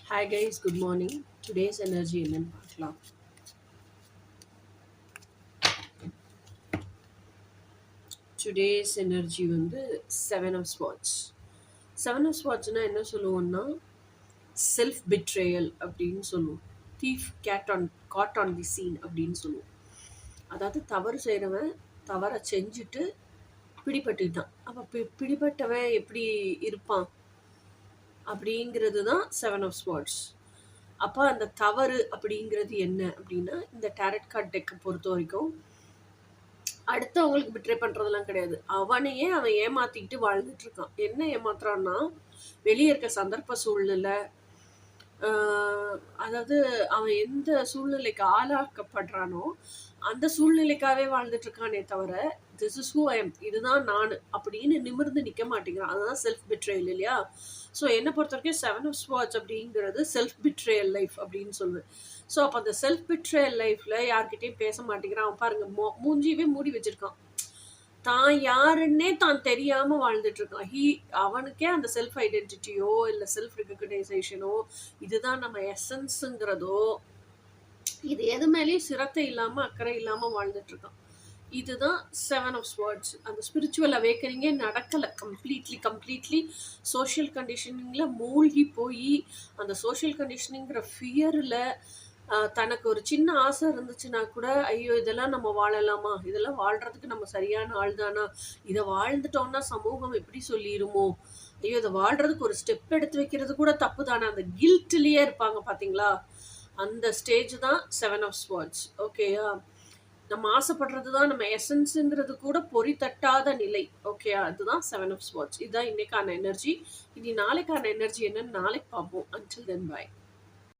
Hi guys, good morning. Today's energy என்னன்னு பார்க்கலாம். Today's energy வந்து seven of swords. Seven of ஸ்வாட்ஸ்னா என்ன சொல்லுவோம்னா செல்ஃப் பிட்ரேயல் அப்படின்னு சொல்லுவோம். Thief caught on the scene அப்படின்னு சொல்லுவோம். அதாவது தவறு செய்கிறவன் தவறை செஞ்சுட்டு பிடிபட்டுட்டான். அப்போ பிடிபட்டவன் எப்படி இருப்பான் அப்படிங்கிறது தான் செவன் ஆஃப் ஸ்வாட்ஸ். அப்போ அந்த தவறு அப்படிங்கிறது என்ன அப்படின்னா இந்த டேரட் கார்ட் டெக்கை பொறுத்த வரைக்கும் அடுத்தவங்களுக்கு பிட்ரே பண்றதெல்லாம் கிடையாது. அவனையே அவன் ஏமாத்திக்கிட்டு வாழ்ந்துட்டு இருக்கான். என்ன ஏமாத்துறான்னா, வெளிய இருக்க சந்தர்ப்ப சூழ்நிலை, ஆ அதாவது அவன் எந்த சூழ்நிலைக்கு ஆளாக்கப்படுறானோ, அந்த சூழ்நிலைக்காகவே வாழ்ந்துட்டு இருக்கானே தவிர, திஸ் இஸ் ஹூ ஐ அம். இதுதான் நானு அப்படின்னு நிமிர்ந்து நிக்க மாட்டேங்கிறான். அதுதான் செல்ஃப் பிட்ரேயல் இல்லையா? ஸோ என்ன பொறுத்தவரைக்கும் செவன் ஆஃப் ஸ்வாட்ஸ் அப்படிங்கிறது செல்ஃப் பிட்ரேயல் லைஃப் அப்படின்னு சொல்லுவேன். ஸோ அப்போ அந்த செல்ஃப் பிட்ரேயல் லைஃப்ல யார்கிட்டயும் பேச மாட்டேங்கிறான். அவன் பாருங்க மூஞ்சியவே மூடி வச்சிருக்கான். தான் யாருன்னே தான் தெரியாம வாழ்ந்துட்டு இருக்கான். அவனுக்கே அந்த செல்ஃப் ஐடென்டிட்டியோ இல்ல செல்ஃப் ரெகக்னைசேஷனோ இதுதான் நம்ம எசன்ஸுங்கிறதோ இது எது மேலேயும் சிரத்தை இல்லாம அக்கறை இல்லாம வாழ்ந்துட்டு இருக்கான். இதுதான் செவன் ஆஃப் ஸ்வாட்ஸ். அந்த ஸ்பிரிச்சுவல் அவேக்கனிங்கே நடக்கலை. கம்ப்ளீட்லி சோஷியல் கண்டிஷனிங்கில் மூழ்கி போய் அந்த சோஷியல் கண்டிஷனிங்கிற ஃபியரில் தனக்கு ஒரு சின்ன ஆசை இருந்துச்சுன்னா கூட ஐயோ இதெல்லாம் நம்ம வாழலாமா, இதெல்லாம் வாழ்கிறதுக்கு நம்ம சரியான ஆள் தானா, இதை வாழ்ந்துட்டோம்னா சமூகம் எப்படி சொல்லிடுமோ, ஐயோ இதை வாழ்கிறதுக்கு ஒரு ஸ்டெப் எடுத்து வைக்கிறது கூட தப்பு தானே, அந்த கில்ட்லேயே இருப்பாங்க பார்த்தீங்களா. அந்த ஸ்டேஜ் தான் செவன் ஆஃப் ஸ்வாட்ஸ். ஓகேயா, நம்ம ஆசைப்படுறது தான் நம்ம எசன்ஸுங்கிறது கூட பொறி தட்டாத நிலை. ஓகே, அதுதான் செவன் ஆஃப் ஸ்வாட்ஸ். இதுதான் இன்னைக்கான எனர்ஜி. இனி நாளைக்கான எனர்ஜி என்னன்னு நாளைக்கு பார்ப்போம். அன்டில் தென் பாய்.